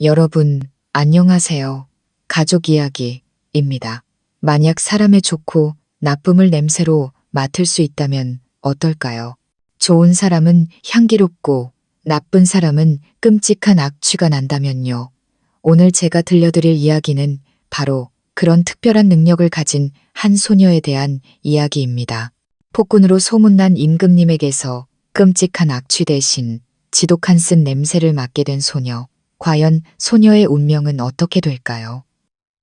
여러분, 안녕하세요. 가족 이야기입니다. 만약 사람의 좋고 나쁨을 냄새로 맡을 수 있다면 어떨까요? 좋은 사람은 향기롭고 나쁜 사람은 끔찍한 악취가 난다면요. 오늘 제가 들려드릴 이야기는 바로 그런 특별한 능력을 가진 한 소녀에 대한 이야기입니다. 폭군으로 소문난 임금님에게서 끔찍한 악취 대신 지독한 쓴 냄새를 맡게 된 소녀. 과연 소녀의 운명은 어떻게 될까요?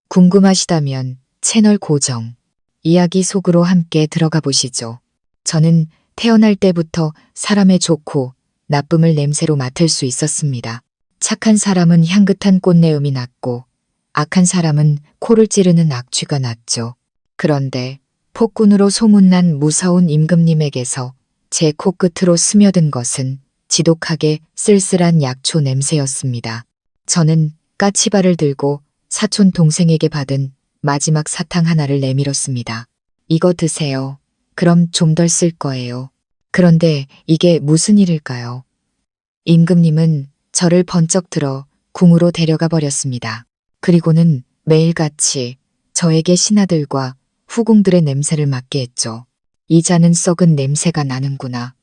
궁금하시다면 채널 고정, 이야기 속으로 함께 들어가 보시죠. 저는 태어날 때부터 사람의 좋고 나쁨을 냄새로 맡을 수 있었습니다. 착한 사람은 향긋한 꽃내음이 났고 악한 사람은 코를 찌르는 악취가 났죠. 그런데 폭군으로 소문난 무서운 임금님에게서 제 코끝으로 스며든 것은 지독하게 쓸쓸한 약초 냄새였습니다. 저는 까치발을 들고 사촌 동생에게 받은 마지막 사탕 하나를 내밀었습니다. 이거 드세요. 그럼 좀 덜 쓸 거예요. 그런데 이게 무슨 일일까요? 임금님은 저를 번쩍 들어 궁으로 데려가 버렸습니다. 그리고는 매일같이 저에게 신하들과 후궁들의 냄새를 맡게 했죠. 이 잔은 썩은 냄새가 나는구나.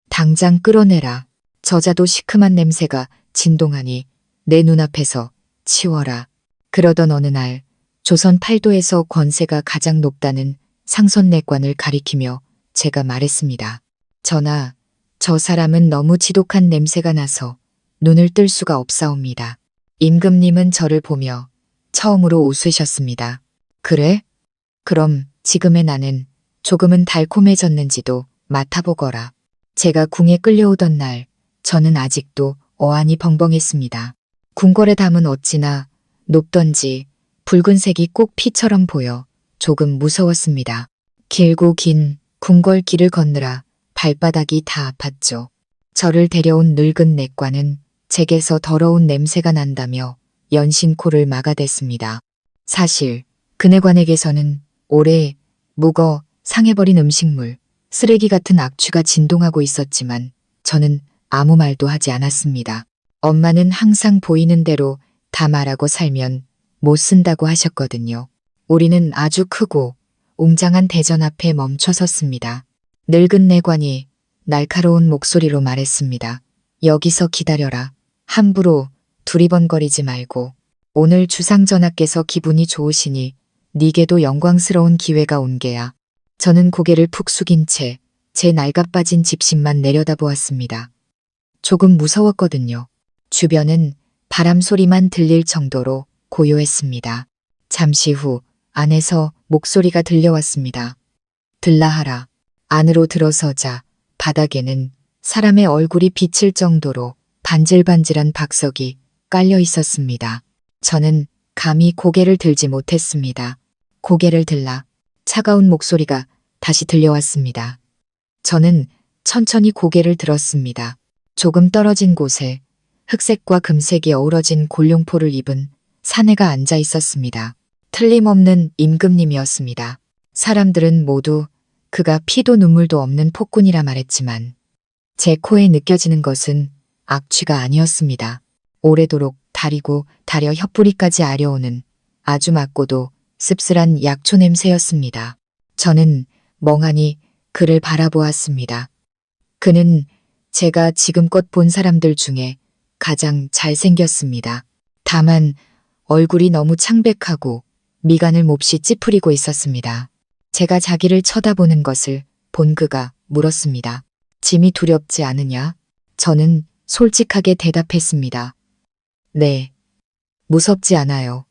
당장 끌어내라. 저자도 시큼한 냄새가 진동하니 내 눈앞에서 치워라. 그러던 어느 날 조선 팔도에서 권세가 가장 높다는 상선내관을 가리키며 제가 말했습니다. 전하, 저 사람은 너무 지독한 냄새가 나서 눈을 뜰 수가 없사옵니다. 임금님은 저를 보며 처음으로 웃으셨습니다. 그래? 그럼 지금의 나는 조금은 달콤해졌는지도 맡아보거라. 제가 궁에 끌려오던 날 저는 아직도 어안이 벙벙했습니다. 궁궐의 담은 어찌나 높던지 붉은색이 꼭 피처럼 보여 조금 무서웠습니다. 길고 긴 궁궐 길을 걷느라 발바닥이 다 아팠죠. 저를 데려온 늙은 내과는 제게서 더러운 냄새가 난다며 연신코를 막아댔습니다. 사실 그내관에게서는 오래 묵어 상해버린 음식물, 쓰레기 같은 악취가 진동하고 있었지만 저는 아무 말도 하지 않았습니다. 엄마는 항상 보이는 대로 다 말하고 살면 못 쓴다고 하셨거든요. 우리는 아주 크고 웅장한 대전 앞에 멈춰 섰습니다. 늙은 내관이 날카로운 목소리로 말했습니다. 여기서 기다려라. 함부로 두리번거리지 말고. 오늘 주상전하께서 기분이 좋으시니 네게도 영광스러운 기회가 온 게야. 저는 고개를 푹 숙인 채 제 낡아빠진 집신만 내려다보았습니다. 조금 무서웠거든요. 주변은 바람 소리만 들릴 정도로 고요했습니다. 잠시 후 안에서 목소리가 들려왔습니다. 들라하라. 안으로 들어서자 바닥에는 사람의 얼굴이 비칠 정도로 반질반질한 박석이 깔려 있었습니다. 저는 감히 고개를 들지 못했습니다. 고개를 들라 차가운 목소리가 다시 들려왔습니다. 저는 천천히 고개를 들었습니다. 조금 떨어진 곳에 흑색과 금색이 어우러진 골룡포를 입은 사내가 앉아 있었습니다. 틀림없는 임금님이었습니다. 사람들은 모두 그가 피도 눈물도 없는 폭군이라 말했지만 제 코에 느껴지는 것은 악취가 아니었습니다. 오래도록 다리고 다려 혀뿌리까지 아려오는 아주 맑고도 씁쓸한 약초 냄새였습니다. 저는 멍하니 그를 바라보았습니다. 그는 제가 지금껏 본 사람들 중에 가장 잘생겼습니다. 다만 얼굴이 너무 창백하고 미간을 몹시 찌푸리고 있었습니다. 제가 자기를 쳐다보는 것을 본 그가 물었습니다. 짐이 두렵지 않으냐? 저는 솔직하게 대답했습니다. 네, 무섭지 않아요.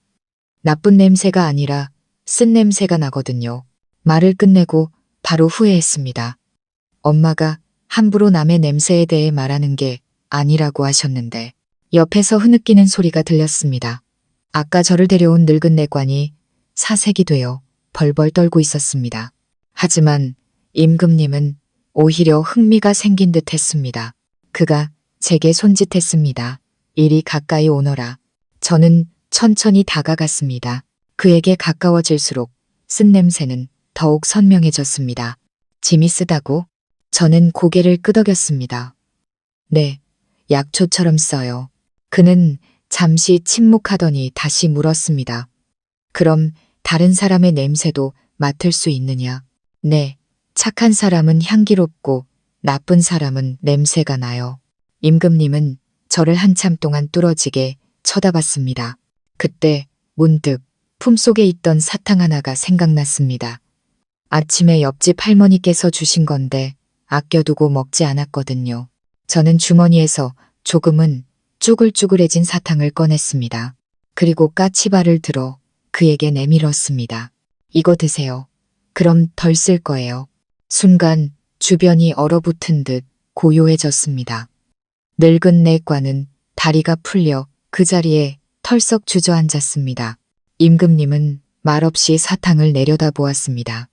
나쁜 냄새가 아니라 쓴 냄새가 나거든요. 말을 끝내고 바로 후회했습니다. 엄마가 함부로 남의 냄새에 대해 말하는 게 아니라고 하셨는데 옆에서 흐느끼는 소리가 들렸습니다. 아까 저를 데려온 늙은 내관이 사색이 되어 벌벌 떨고 있었습니다. 하지만 임금님은 오히려 흥미가 생긴 듯 했습니다. 그가 제게 손짓했습니다. 이리 가까이 오너라. 저는 천천히 다가갔습니다. 그에게 가까워질수록 쓴 냄새는 더욱 선명해졌습니다. 짐이 쓰다고? 저는 고개를 끄덕였습니다. 네, 약초처럼 써요. 그는 잠시 침묵하더니 다시 물었습니다. 그럼 다른 사람의 냄새도 맡을 수 있느냐? 네. 착한 사람은 향기롭고 나쁜 사람은 냄새가 나요. 임금님은 저를 한참 동안 뚫어지게 쳐다봤습니다. 그때 문득 품속에 있던 사탕 하나가 생각났습니다. 아침에 옆집 할머니께서 주신 건데 아껴두고 먹지 않았거든요. 저는 주머니에서 조금은 쭈글쭈글해진 사탕을 꺼냈습니다. 그리고 까치발을 들어 그에게 내밀었습니다. 이거 드세요. 그럼 덜 쓸 거예요. 순간 주변이 얼어붙은 듯 고요해졌습니다. 늙은 내과는 다리가 풀려 그 자리에 털썩 주저앉았습니다. 임금님은 말없이 사탕을 내려다보았습니다.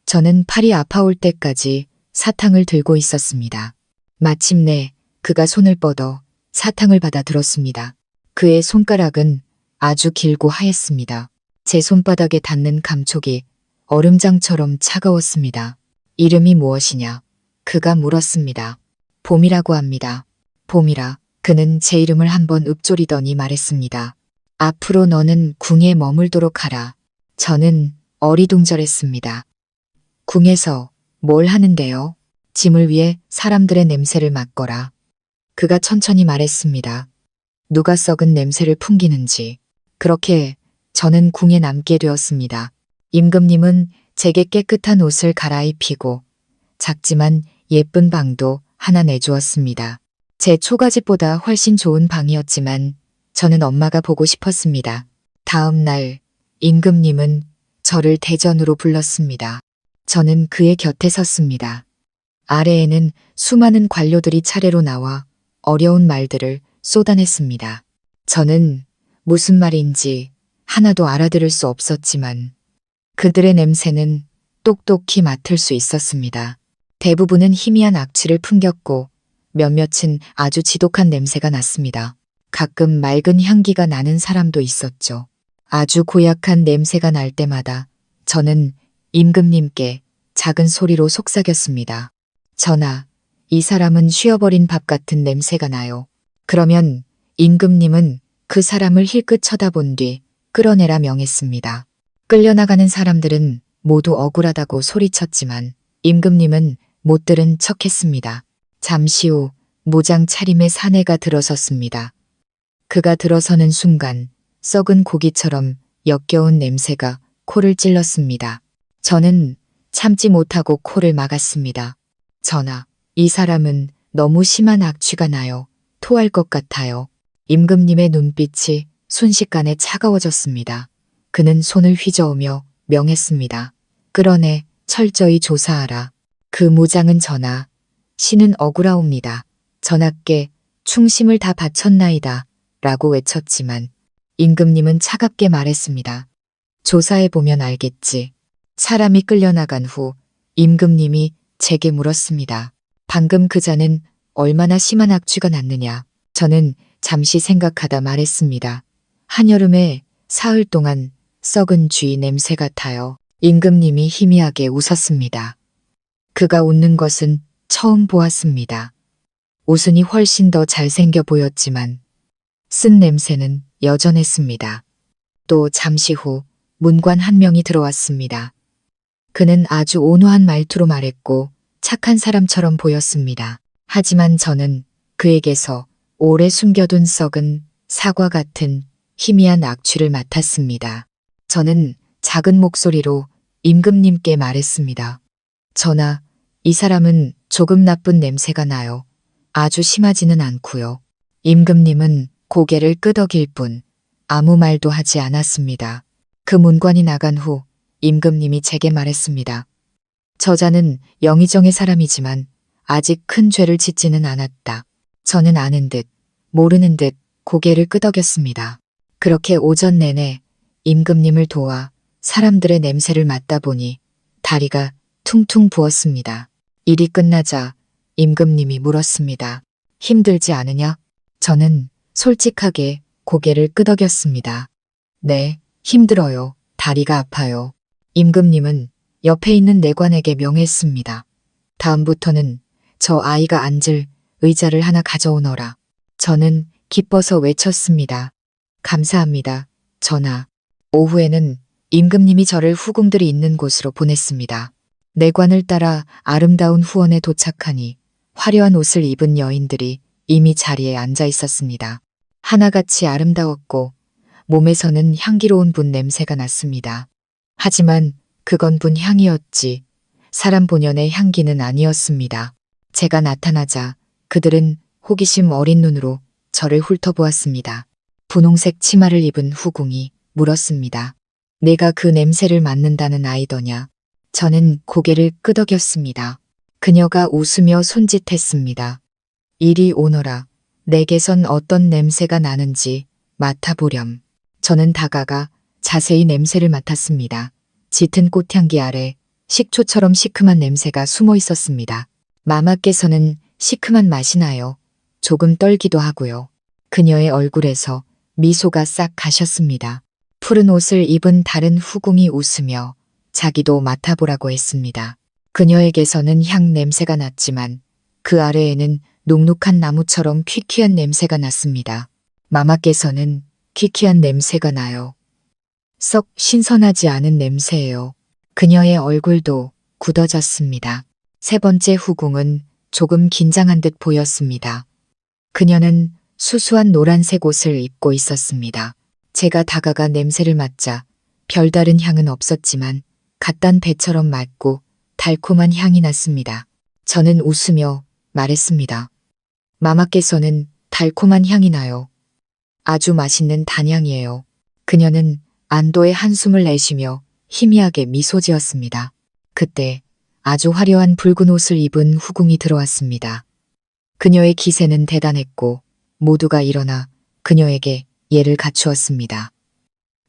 저는 팔이 아파올 때까지 사탕을 들고 있었습니다. 마침내 그가 손을 뻗어 사탕을 받아 들었습니다. 그의 손가락은 아주 길고 하였습니다. 제 손바닥에 닿는 감촉이 얼음장처럼 차가웠습니다. 이름이 무엇이냐? 그가 물었습니다. 봄이라고 합니다. 봄이라. 그는 제 이름을 한번 읊조리더니 말했습니다. 앞으로 너는 궁에 머물도록 하라. 저는 어리둥절했습니다. 궁에서 뭘 하는데요? 짐을 위해 사람들의 냄새를 맡거라. 그가 천천히 말했습니다. 누가 썩은 냄새를 풍기는지. 그렇게 저는 궁에 남게 되었습니다. 임금님은 제게 깨끗한 옷을 갈아입히고 작지만 예쁜 방도 하나 내주었습니다. 제 초가집보다 훨씬 좋은 방이었지만 저는 엄마가 보고 싶었습니다. 다음 날 임금님은 저를 대전으로 불렀습니다. 저는 그의 곁에 섰습니다. 아래에는 수많은 관료들이 차례로 나와 어려운 말들을 쏟아냈습니다. 저는 무슨 말인지 하나도 알아들을 수 없었지만 그들의 냄새는 똑똑히 맡을 수 있었습니다. 대부분은 희미한 악취를 풍겼고 몇몇은 아주 지독한 냄새가 났습니다. 가끔 맑은 향기가 나는 사람도 있었죠. 아주 고약한 냄새가 날 때마다 저는 임금님께 작은 소리로 속삭였습니다. 전하, 이 사람은 쉬어버린 밥 같은 냄새가 나요. 그러면 임금님은 그 사람을 힐끗 쳐다본 뒤 끌어내라 명했습니다. 끌려나가는 사람들은 모두 억울하다고 소리쳤지만 임금님은 못 들은 척했습니다. 잠시 후 무장 차림의 사내가 들어섰습니다. 그가 들어서는 순간 썩은 고기처럼 역겨운 냄새가 코를 찔렀습니다. 저는 참지 못하고 코를 막았습니다. 전하, 이 사람은 너무 심한 악취가 나요. 토할 것 같아요. 임금님의 눈빛이 순식간에 차가워졌습니다. 그는 손을 휘저으며 명했습니다. 끌어내 철저히 조사하라. 그 무장은 전하, 신은 억울하옵니다. 전하께 충심을 다 바쳤나이다. 라고 외쳤지만 임금님은 차갑게 말했습니다. 조사해보면 알겠지. 사람이 끌려나간 후 임금님이 제게 물었습니다. 방금 그 자는 얼마나 심한 악취가 났느냐. 저는 잠시 생각하다 말했습니다. 한여름에 사흘 동안 썩은 쥐 냄새 같아요. 임금님이 희미하게 웃었습니다. 그가 웃는 것은 처음 보았습니다. 웃으니 훨씬 더 잘생겨 보였지만 쓴 냄새는 여전했습니다. 또 잠시 후 문관 한 명이 들어왔습니다. 그는 아주 온화한 말투로 말했고 착한 사람처럼 보였습니다. 하지만 저는 그에게서 오래 숨겨둔 썩은 사과 같은 희미한 악취를 맡았습니다. 저는 작은 목소리로 임금님께 말했습니다. 전하, 이 사람은 조금 나쁜 냄새가 나요. 아주 심하지는 않고요. 임금님은 고개를 끄덕일 뿐 아무 말도 하지 않았습니다. 그 문관이 나간 후 임금님이 제게 말했습니다. 저자는 영의정의 사람이지만 아직 큰 죄를 짓지는 않았다. 저는 아는 듯 모르는 듯 고개를 끄덕였습니다. 그렇게 오전 내내 임금님을 도와 사람들의 냄새를 맡다 보니 다리가 퉁퉁 부었습니다. 일이 끝나자 임금님이 물었습니다. 힘들지 않으냐? 저는 솔직하게 고개를 끄덕였습니다. 네, 힘들어요. 다리가 아파요. 임금님은 옆에 있는 내관에게 명했습니다. 다음부터는 저 아이가 앉을 의자를 하나 가져오너라. 저는 기뻐서 외쳤습니다. 감사합니다. 전하. 오후에는 임금님이 저를 후궁들이 있는 곳으로 보냈습니다. 내관을 따라 아름다운 후원에 도착하니 화려한 옷을 입은 여인들이 이미 자리에 앉아 있었습니다. 하나같이 아름다웠고 몸에서는 향기로운 분 냄새가 났습니다. 하지만 그건 분 향이었지 사람 본연의 향기는 아니었습니다. 제가 나타나자 그들은 호기심 어린 눈으로 저를 훑어보았습니다. 분홍색 치마를 입은 후궁이 물었습니다. 내가 그 냄새를 맡는다는 아이더냐? 저는 고개를 끄덕였습니다. 그녀가 웃으며 손짓했습니다. 이리 오너라. 내게선 어떤 냄새가 나는지 맡아보렴. 저는 다가가 자세히 냄새를 맡았습니다. 짙은 꽃향기 아래 식초처럼 시큼한 냄새가 숨어 있었습니다. 마마께서는 시큼한 맛이 나요. 조금 떨기도 하고요. 그녀의 얼굴에서 미소가 싹 가셨습니다. 푸른 옷을 입은 다른 후궁이 웃으며 자기도 맡아보라고 했습니다. 그녀에게서는 향 냄새가 났지만 그 아래에는 눅눅한 나무처럼 퀴퀴한 냄새가 났습니다. 마마께서는 퀴퀴한 냄새가 나요. 썩 신선하지 않은 냄새예요. 그녀의 얼굴도 굳어졌습니다. 세 번째 후궁은 조금 긴장한 듯 보였습니다. 그녀는 수수한 노란색 옷을 입고 있었습니다. 제가 다가가 냄새를 맡자 별다른 향은 없었지만 갓단 배처럼 맑고 달콤한 향이 났습니다. 저는 웃으며 말했습니다. 마마께서는 달콤한 향이 나요. 아주 맛있는 단향이에요. 그녀는 안도의 한숨을 내쉬며 희미하게 미소 지었습니다. 그때 아주 화려한 붉은 옷을 입은 후궁이 들어왔습니다. 그녀의 기세는 대단했고 모두가 일어나 그녀에게 예를 갖추었습니다.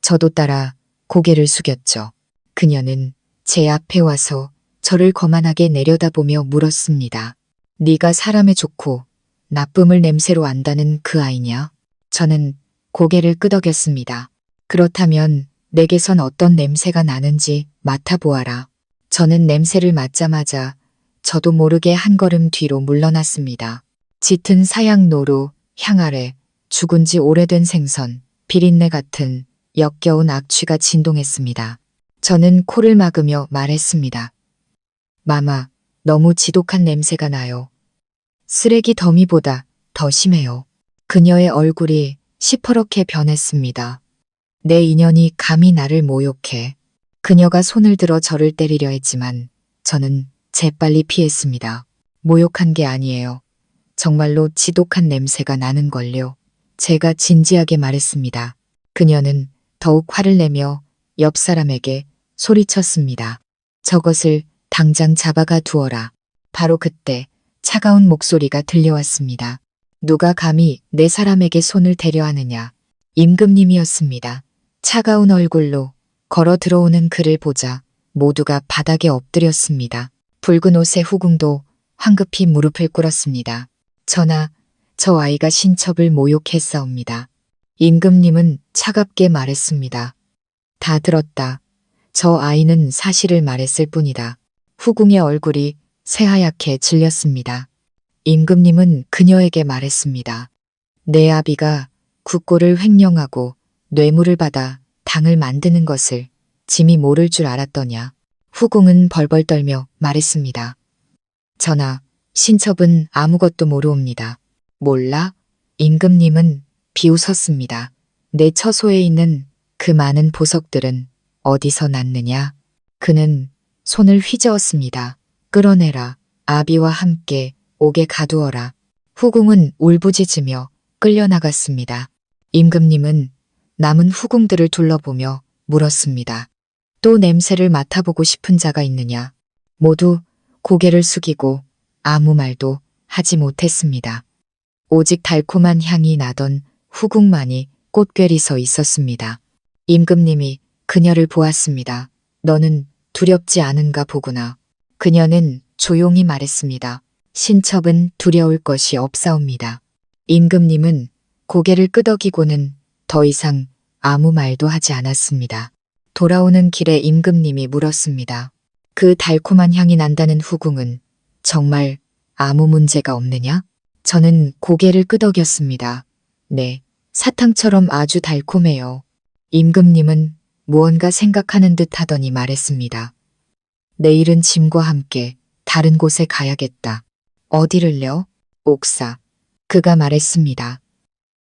저도 따라 고개를 숙였죠. 그녀는 제 앞에 와서 저를 거만하게 내려다보며 물었습니다. 네가 사람에 좋고 나쁨을 냄새로 안다는 그 아이냐? 저는 고개를 끄덕였습니다. 그렇다면 내게선 어떤 냄새가 나는지 맡아보아라. 저는 냄새를 맡자마자 저도 모르게 한 걸음 뒤로 물러났습니다. 짙은 사양노루, 향 아래 죽은 지 오래된 생선, 비린내 같은 역겨운 악취가 진동했습니다. 저는 코를 막으며 말했습니다. 마마, 너무 지독한 냄새가 나요. 쓰레기 더미보다 더 심해요. 그녀의 얼굴이 시퍼렇게 변했습니다. 내 인연이 감히 나를 모욕해. 그녀가 손을 들어 저를 때리려 했지만 저는 재빨리 피했습니다. 모욕한 게 아니에요. 정말로 지독한 냄새가 나는걸요. 제가 진지하게 말했습니다. 그녀는 더욱 화를 내며 옆 사람에게 소리쳤습니다. 저것을 당장 잡아가 두어라. 바로 그때 차가운 목소리가 들려왔습니다. 누가 감히 내 사람에게 손을 대려 하느냐. 임금님이었습니다. 차가운 얼굴로 걸어 들어오는 그를 보자 모두가 바닥에 엎드렸습니다. 붉은 옷의 후궁도 황급히 무릎을 꿇었습니다. 전하, 저 아이가 신첩을 모욕했사옵니다. 임금님은 차갑게 말했습니다. 다 들었다. 저 아이는 사실을 말했을 뿐이다. 후궁의 얼굴이 새하얗게 질렸습니다. 임금님은 그녀에게 말했습니다. 내 아비가 국고를 횡령하고 뇌물을 받아 당을 만드는 것을 짐이 모를 줄 알았더냐. 후궁은 벌벌 떨며 말했습니다. 전하, 신첩은 아무것도 모르옵니다. 몰라? 임금님은 비웃었습니다. 내 처소에 있는 그 많은 보석들은 어디서 났느냐? 그는 손을 휘저었습니다. 끌어내라. 아비와 함께 옥에 가두어라. 후궁은 울부짖으며 끌려나갔습니다. 임금님은 남은 후궁들을 둘러보며 물었습니다. 또 냄새를 맡아보고 싶은 자가 있느냐? 모두 고개를 숙이고 아무 말도 하지 못했습니다. 오직 달콤한 향이 나던 후궁만이 꽃괴리 서 있었습니다. 임금님이 그녀를 보았습니다. 너는 두렵지 않은가 보구나. 그녀는 조용히 말했습니다. 신첩은 두려울 것이 없사옵니다. 임금님은 고개를 끄덕이고는 더 이상 아무 말도 하지 않았습니다. 돌아오는 길에 임금님이 물었습니다. 그 달콤한 향이 난다는 후궁은 정말 아무 문제가 없느냐? 저는 고개를 끄덕였습니다. 네, 사탕처럼 아주 달콤해요. 임금님은 무언가 생각하는 듯 하더니 말했습니다. 내일은 짐과 함께 다른 곳에 가야겠다. 어디를요? 옥사. 그가 말했습니다.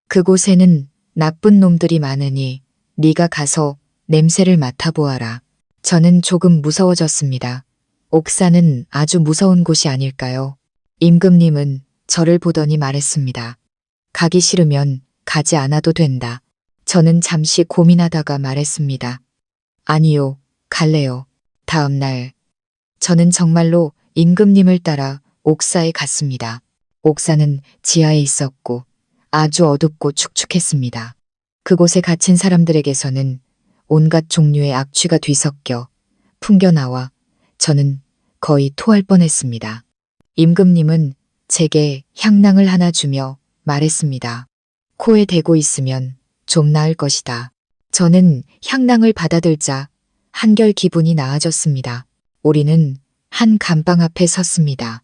그곳에는 나쁜 놈들이 많으니 네가 가서 냄새를 맡아보아라. 저는 조금 무서워졌습니다. 옥사는 아주 무서운 곳이 아닐까요? 임금님은 저를 보더니 말했습니다. 가기 싫으면 가지 않아도 된다. 저는 잠시 고민하다가 말했습니다. 아니요, 갈래요. 다음 날 저는 정말로 임금님을 따라 옥사에 갔습니다. 옥사는 지하에 있었고 아주 어둡고 축축했습니다. 그곳에 갇힌 사람들에게서는 온갖 종류의 악취가 뒤섞여 풍겨나와 저는 거의 토할 뻔했습니다. 임금님은 제게 향낭을 하나 주며 말했습니다. 코에 대고 있으면 좀 나을 것이다. 저는 향낭을 받아들자 한결 기분이 나아졌습니다. 우리는 한 감방 앞에 섰습니다.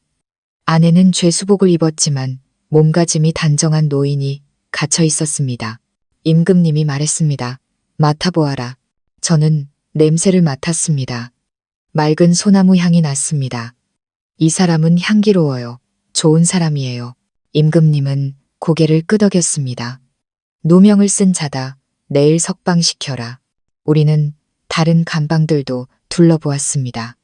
안에는 죄수복을 입었지만 몸가짐이 단정한 노인이 갇혀 있었습니다. 임금님이 말했습니다. 맡아보아라. 저는 냄새를 맡았습니다. 맑은 소나무 향이 났습니다. 이 사람은 향기로워요. 좋은 사람이에요. 임금님은 고개를 끄덕였습니다. 누명을 쓴 자다. 내일 석방시켜라. 우리는 다른 감방들도 둘러보았습니다.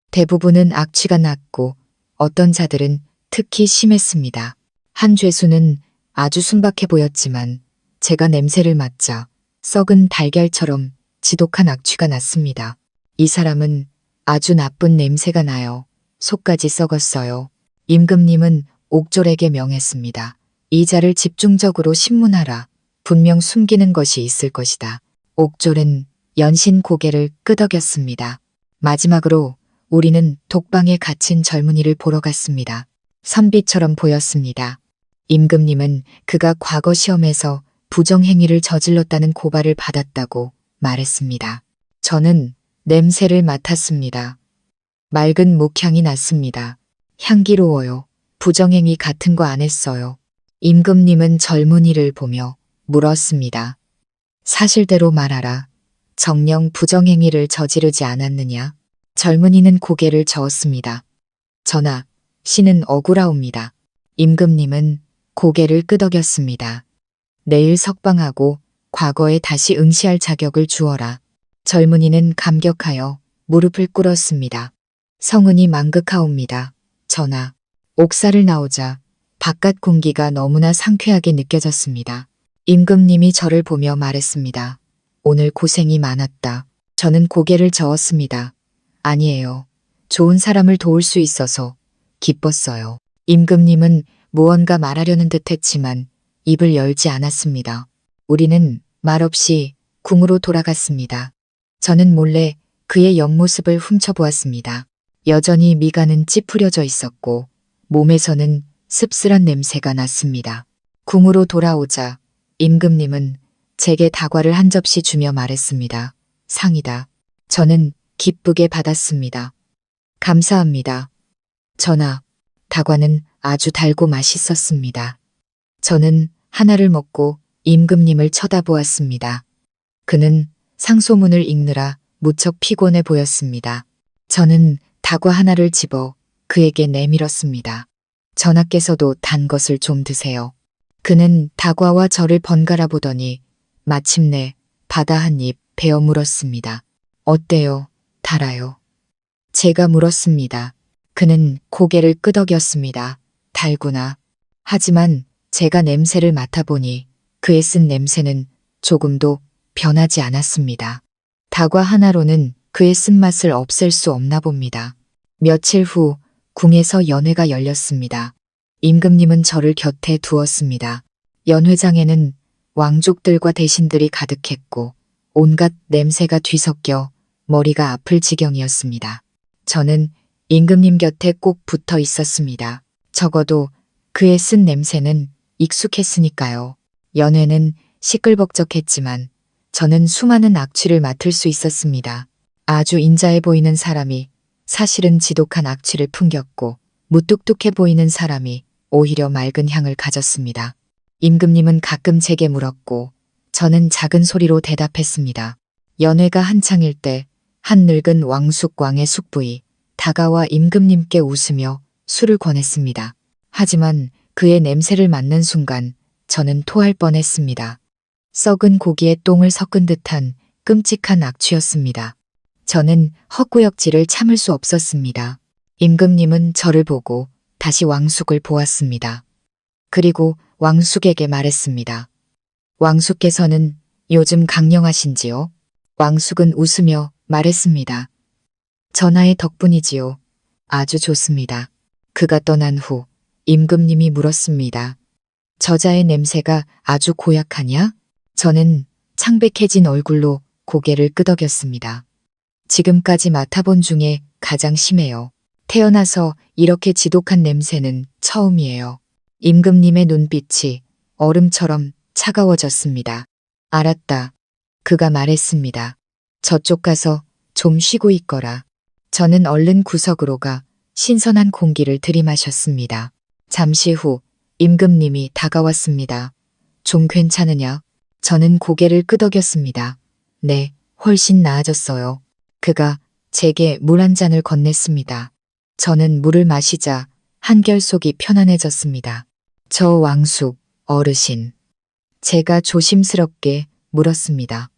대부분은 악취가 났고 어떤 자들은 특히 심했습니다. 한 죄수는 아주 순박해 보였지만 제가 냄새를 맡자 썩은 달걀처럼 지독한 악취가 났습니다. 이 사람은 아주 나쁜 냄새가 나요. 속까지 썩었어요. 임금님은 옥졸에게 명했습니다. 이 자를 집중적으로 신문하라. 분명 숨기는 것이 있을 것이다. 옥졸은 연신 고개를 끄덕였습니다. 마지막으로 우리는 독방에 갇힌 젊은이를 보러 갔습니다. 선비처럼 보였습니다. 임금님은 그가 과거 시험에서 부정행위를 저질렀다는 고발을 받았다고 말했습니다. 저는 냄새를 맡았습니다. 맑은 목향이 났습니다. 향기로워요. 부정행위 같은 거 안 했어요. 임금님은 젊은이를 보며 물었습니다. 사실대로 말하라. 정녕 부정행위를 저지르지 않았느냐? 젊은이는 고개를 저었습니다. 전하, 신은 억울하옵니다. 임금님은 고개를 끄덕였습니다. 내일 석방하고 과거에 다시 응시할 자격을 주어라. 젊은이는 감격하여 무릎을 꿇었습니다. 성은이 망극하옵니다. 전하, 옥사를 나오자 바깥 공기가 너무나 상쾌하게 느껴졌습니다. 임금님이 저를 보며 말했습니다. 오늘 고생이 많았다. 저는 고개를 저었습니다. 아니에요. 좋은 사람을 도울 수 있어서 기뻤어요. 임금님은 무언가 말하려는 듯 했지만 입을 열지 않았습니다. 우리는 말없이 궁으로 돌아갔습니다. 저는 몰래 그의 옆모습을 훔쳐보았습니다. 여전히 미간은 찌푸려져 있었고 몸에서는 씁쓸한 냄새가 났습니다. 궁으로 돌아오자 임금님은 제게 다과를 한 접시 주며 말했습니다. 상이다. 저는 기쁘게 받았습니다. 감사합니다. 전하, 다과는 아주 달고 맛있었습니다. 저는 하나를 먹고 임금님을 쳐다보았습니다. 그는 상소문을 읽느라 무척 피곤해 보였습니다. 저는 다과 하나를 집어 그에게 내밀었습니다. 전하께서도 단 것을 좀 드세요. 그는 다과와 저를 번갈아 보더니 마침내 바다 한 입 베어 물었습니다. 어때요? 달아요? 제가 물었습니다. 그는 고개를 끄덕였습니다. 달구나. 하지만 제가 냄새를 맡아보니 그의 쓴 냄새는 조금도 변하지 않았습니다. 다과 하나로는 그의 쓴맛을 없앨 수 없나 봅니다. 며칠 후 궁에서 연회가 열렸습니다. 임금님은 저를 곁에 두었습니다. 연회장에는 왕족들과 대신들이 가득했고 온갖 냄새가 뒤섞여 머리가 아플 지경이었습니다. 저는 임금님 곁에 꼭 붙어 있었습니다. 적어도 그의 쓴 냄새는 익숙했으니까요. 연회는 시끌벅적했지만 저는 수많은 악취를 맡을 수 있었습니다. 아주 인자해 보이는 사람이 사실은 지독한 악취를 풍겼고 무뚝뚝해 보이는 사람이 오히려 맑은 향을 가졌습니다. 임금님은 가끔 제게 물었고 저는 작은 소리로 대답했습니다. 연회가 한창일 때 한 늙은 왕숙왕의 숙부이 다가와 임금님께 웃으며 술을 권했습니다. 하지만 그의 냄새를 맡는 순간 저는 토할 뻔했습니다. 썩은 고기에 똥을 섞은 듯한 끔찍한 악취였습니다. 저는 헛구역질을 참을 수 없었습니다. 임금님은 저를 보고 다시 왕숙을 보았습니다. 그리고 왕숙에게 말했습니다. 왕숙께서는 요즘 강령하신지요? 왕숙은 웃으며 말했습니다. 전하의 덕분이지요. 아주 좋습니다. 그가 떠난 후 임금님이 물었습니다. 저자의 냄새가 아주 고약하냐? 저는 창백해진 얼굴로 고개를 끄덕였습니다. 지금까지 맡아본 중에 가장 심해요. 태어나서 이렇게 지독한 냄새는 처음이에요. 임금님의 눈빛이 얼음처럼 차가워졌습니다. 알았다. 그가 말했습니다. 저쪽 가서 좀 쉬고 있거라. 저는 얼른 구석으로 가 신선한 공기를 들이마셨습니다. 잠시 후 임금님이 다가왔습니다. 좀 괜찮으냐? 저는 고개를 끄덕였습니다. 네, 훨씬 나아졌어요. 그가 제게 물 한 잔을 건넸습니다. 저는 물을 마시자 한결 속이 편안해졌습니다. 저 왕숙, 어르신. 제가 조심스럽게 물었습니다.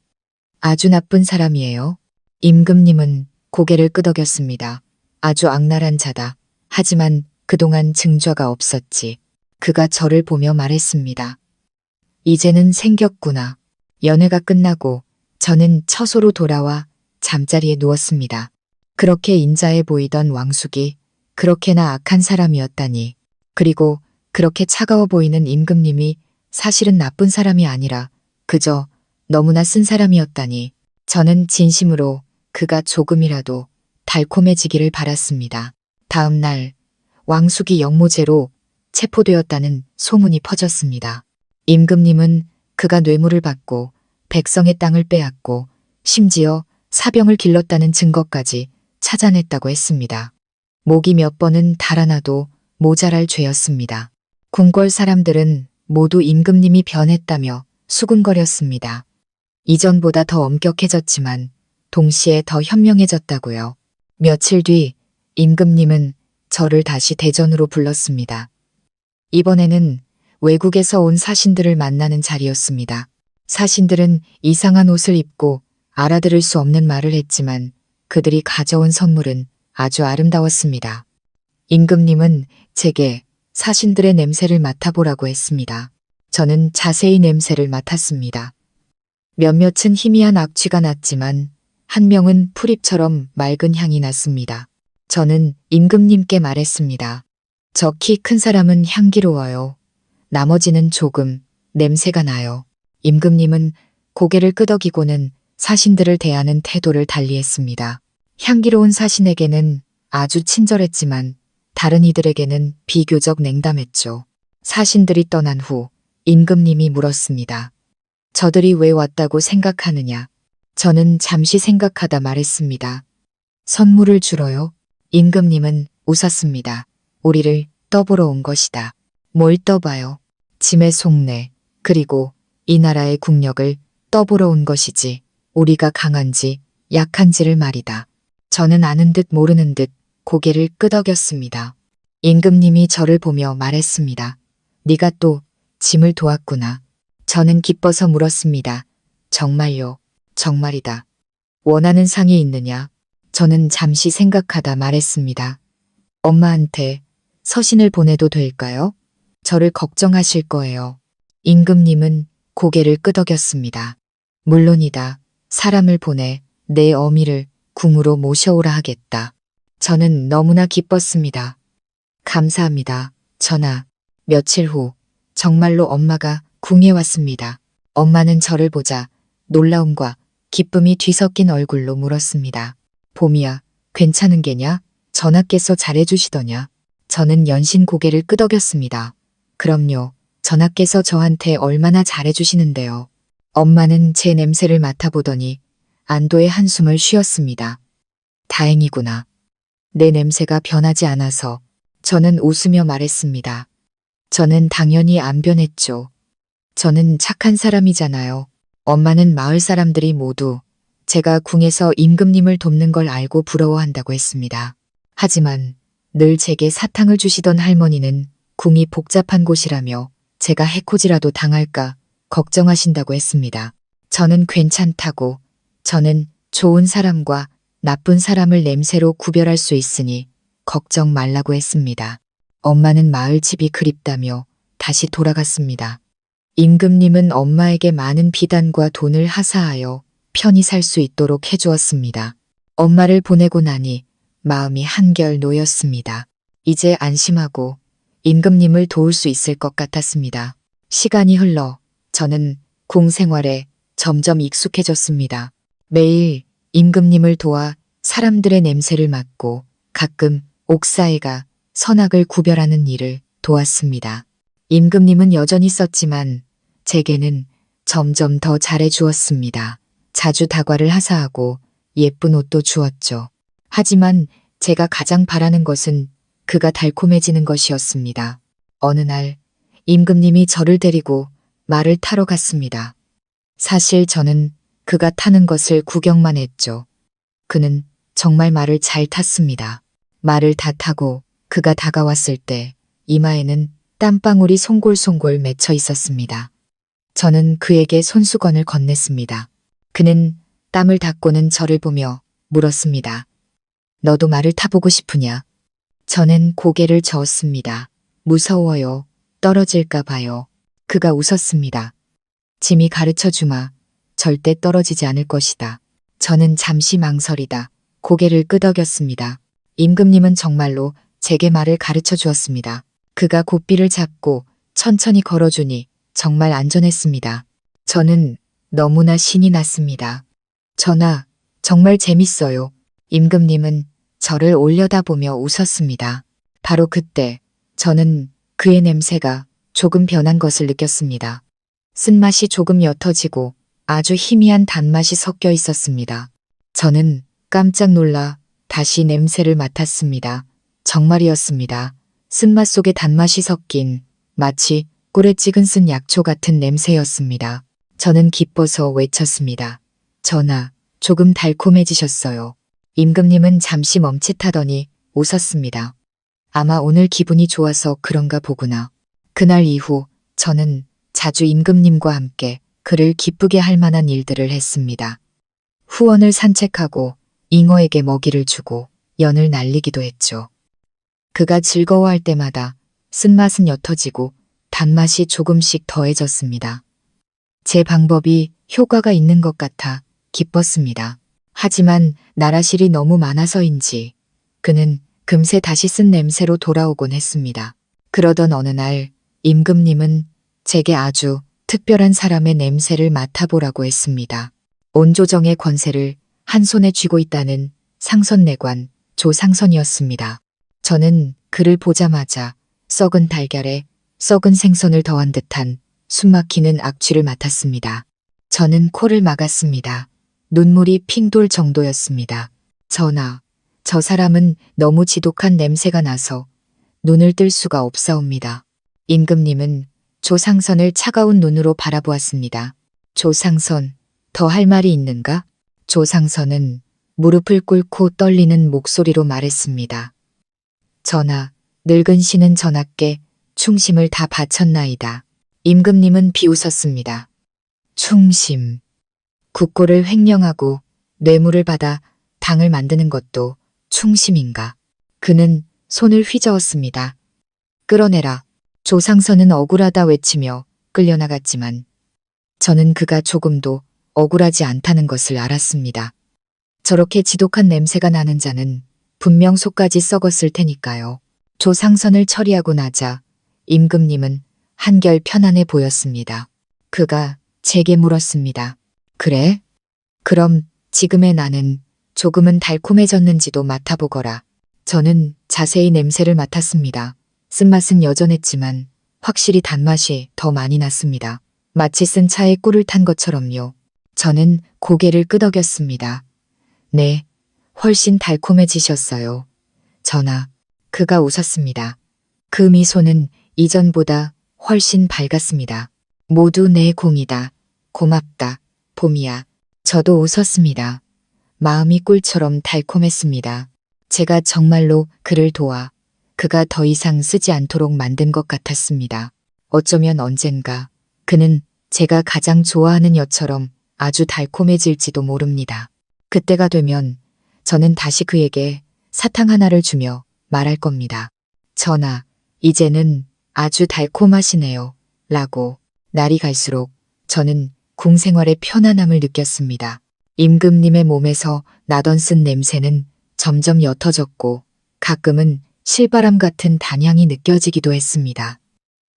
아주 나쁜 사람이에요. 임금님은 고개를 끄덕였습니다. 아주 악랄한 자다. 하지만 그동안 증거가 없었지. 그가 저를 보며 말했습니다. 이제는 생겼구나. 연회가 끝나고 저는 처소로 돌아와 잠자리에 누웠습니다. 그렇게 인자해 보이던 왕숙이 그렇게나 악한 사람이었다니. 그리고 그렇게 차가워 보이는 임금님이 사실은 나쁜 사람이 아니라 그저 너무나 쓴 사람이었다니. 저는 진심으로 그가 조금이라도 달콤해지기를 바랐습니다. 다음 날 왕숙이 영모죄로 체포되었다는 소문이 퍼졌습니다. 임금님은 그가 뇌물을 받고 백성의 땅을 빼앗고 심지어 사병을 길렀다는 증거까지 찾아냈다고 했습니다. 목이 몇 번은 달아나도 모자랄 죄였습니다. 궁궐 사람들은 모두 임금님이 변했다며 수군거렸습니다. 이전보다 더 엄격해졌지만 동시에 더 현명해졌다고요. 며칠 뒤 임금님은 저를 다시 대전으로 불렀습니다. 이번에는 외국에서 온 사신들을 만나는 자리였습니다. 사신들은 이상한 옷을 입고 알아들을 수 없는 말을 했지만 그들이 가져온 선물은 아주 아름다웠습니다. 임금님은 제게 사신들의 냄새를 맡아보라고 했습니다. 저는 자세히 냄새를 맡았습니다. 몇몇은 희미한 악취가 났지만 한 명은 풀잎처럼 맑은 향이 났습니다. 저는 임금님께 말했습니다. 저 키 큰 사람은 향기로워요. 나머지는 조금 냄새가 나요. 임금님은 고개를 끄덕이고는 사신들을 대하는 태도를 달리했습니다. 향기로운 사신에게는 아주 친절했지만 다른 이들에게는 비교적 냉담했죠. 사신들이 떠난 후 임금님이 물었습니다. 저들이 왜 왔다고 생각하느냐? 저는 잠시 생각하다 말했습니다. 선물을 주러요? 임금님은 웃었습니다. 우리를 떠보러 온 것이다. 뭘 떠봐요? 짐의 속내, 그리고 이 나라의 국력을 떠보러 온 것이지. 우리가 강한지 약한지를 말이다. 저는 아는 듯 모르는 듯 고개를 끄덕였습니다. 임금님이 저를 보며 말했습니다. 네가 또 짐을 도왔구나. 저는 기뻐서 물었습니다. 정말요? 정말이다. 원하는 상이 있느냐? 저는 잠시 생각하다 말했습니다. 엄마한테 서신을 보내도 될까요? 저를 걱정하실 거예요. 임금님은 고개를 끄덕였습니다. 물론이다. 사람을 보내 내 어미를 궁으로 모셔오라 하겠다. 저는 너무나 기뻤습니다. 감사합니다. 전하. 며칠 후 정말로 엄마가 궁에 왔습니다. 엄마는 저를 보자 놀라움과 기쁨이 뒤섞인 얼굴로 물었습니다. 봄이야, 괜찮은 게냐? 전하께서 잘해주시더냐? 저는 연신 고개를 끄덕였습니다. 그럼요. 전하께서 저한테 얼마나 잘해주시는데요. 엄마는 제 냄새를 맡아보더니 안도의 한숨을 쉬었습니다. 다행이구나. 내 냄새가 변하지 않아서 저는 웃으며 말했습니다. 저는 당연히 안 변했죠. 저는 착한 사람이잖아요. 엄마는 마을 사람들이 모두 제가 궁에서 임금님을 돕는 걸 알고 부러워한다고 했습니다. 하지만 늘 제게 사탕을 주시던 할머니는 궁이 복잡한 곳이라며 제가 해코지라도 당할까 걱정하신다고 했습니다. 저는 괜찮다고, 저는 좋은 사람과 나쁜 사람을 냄새로 구별할 수 있으니 걱정 말라고 했습니다. 엄마는 마을 집이 그립다며 다시 돌아갔습니다. 임금님은 엄마에게 많은 비단과 돈을 하사하여 편히 살 수 있도록 해주었습니다. 엄마를 보내고 나니 마음이 한결 놓였습니다. 이제 안심하고 임금님을 도울 수 있을 것 같았습니다. 시간이 흘러 저는 궁 생활에 점점 익숙해졌습니다. 매일 임금님을 도와 사람들의 냄새를 맡고 가끔 옥사이가 선악을 구별하는 일을 도왔습니다. 임금님은 여전히 썼지만 제게는 점점 더 잘해주었습니다. 자주 다과를 하사하고 예쁜 옷도 주었죠. 하지만 제가 가장 바라는 것은 그가 달콤해지는 것이었습니다. 어느 날 임금님이 저를 데리고 말을 타러 갔습니다. 사실 저는 그가 타는 것을 구경만 했죠. 그는 정말 말을 잘 탔습니다. 말을 다 타고 그가 다가왔을 때 이마에는 땀방울이 송골송골 맺혀 있었습니다. 저는 그에게 손수건을 건넸습니다. 그는 땀을 닦고는 저를 보며 물었습니다. 너도 말을 타보고 싶으냐? 저는 고개를 저었습니다. 무서워요. 떨어질까 봐요. 그가 웃었습니다. 짐이 가르쳐 주마. 절대 떨어지지 않을 것이다. 저는 잠시 망설이다 고개를 끄덕였습니다. 임금님은 정말로 제게 말을 가르쳐 주었습니다. 그가 고삐를 잡고 천천히 걸어주니 정말 안전했습니다. 저는 너무나 신이 났습니다. 전하, 정말 재밌어요. 임금님은 저를 올려다보며 웃었습니다. 바로 그때 저는 그의 냄새가 조금 변한 것을 느꼈습니다. 쓴맛이 조금 옅어지고 아주 희미한 단맛이 섞여 있었습니다. 저는 깜짝 놀라 다시 냄새를 맡았습니다. 정말이었습니다. 쓴맛 속에 단맛이 섞인 마치 꿀에 찍은 쓴 약초 같은 냄새였습니다. 저는 기뻐서 외쳤습니다. 전하, 조금 달콤해지셨어요. 임금님은 잠시 멈칫하더니 웃었습니다. 아마 오늘 기분이 좋아서 그런가 보구나. 그날 이후 저는 자주 임금님과 함께 그를 기쁘게 할 만한 일들을 했습니다. 후원을 산책하고 잉어에게 먹이를 주고 연을 날리기도 했죠. 그가 즐거워할 때마다 쓴맛은 옅어지고 단맛이 조금씩 더해졌습니다. 제 방법이 효과가 있는 것 같아 기뻤습니다. 하지만 나라실이 너무 많아서인지 그는 금세 다시 쓴 냄새로 돌아오곤 했습니다. 그러던 어느 날 임금님은 제게 아주 특별한 사람의 냄새를 맡아보라고 했습니다. 온조정의 권세를 한 손에 쥐고 있다는 상선내관 조상선이었습니다. 저는 그를 보자마자 썩은 달걀에 썩은 생선을 더한 듯한 숨막히는 악취를 맡았습니다. 저는 코를 막았습니다. 눈물이 핑 돌 정도였습니다. 전하, 저 사람은 너무 지독한 냄새가 나서 눈을 뜰 수가 없사옵니다. 임금님은 조상선을 차가운 눈으로 바라보았습니다. 조상선, 더 할 말이 있는가? 조상선은 무릎을 꿇고 떨리는 목소리로 말했습니다. 전하, 늙은 신은 전하께 충심을 다 바쳤나이다. 임금님은 비웃었습니다. 충심. 국고를 횡령하고 뇌물을 받아 당을 만드는 것도 충심인가? 그는 손을 휘저었습니다. 끌어내라. 조상선은 억울하다 외치며 끌려나갔지만 저는 그가 조금도 억울하지 않다는 것을 알았습니다. 저렇게 지독한 냄새가 나는 자는 분명 속까지 썩었을 테니까요. 조상선을 처리하고 나자 임금님은 한결 편안해 보였습니다. 그가 제게 물었습니다. 그래? 그럼 지금의 나는 조금은 달콤해졌는지도 맡아보거라. 저는 자세히 냄새를 맡았습니다. 쓴맛은 여전했지만 확실히 단맛이 더 많이 났습니다. 마치 쓴 차에 꿀을 탄 것처럼요. 저는 고개를 끄덕였습니다. 네, 훨씬 달콤해지셨어요. 전하, 그가 웃었습니다. 그 미소는 이전보다 훨씬 밝았습니다. 모두 내 공이다. 고맙다. 봄이야. 저도 웃었습니다. 마음이 꿀처럼 달콤했습니다. 제가 정말로 그를 도와 그가 더 이상 쓰지 않도록 만든 것 같았습니다. 어쩌면 언젠가 그는 제가 가장 좋아하는 여처럼 아주 달콤해질지도 모릅니다. 그때가 되면 저는 다시 그에게 사탕 하나를 주며 말할 겁니다. 전하, 이제는 아주 달콤하시네요. 라고. 날이 갈수록 저는 궁 생활의 편안함을 느꼈습니다. 임금님의 몸에서 나던 쓴 냄새는 점점 옅어졌고 가끔은 실바람 같은 단향이 느껴지기도 했습니다.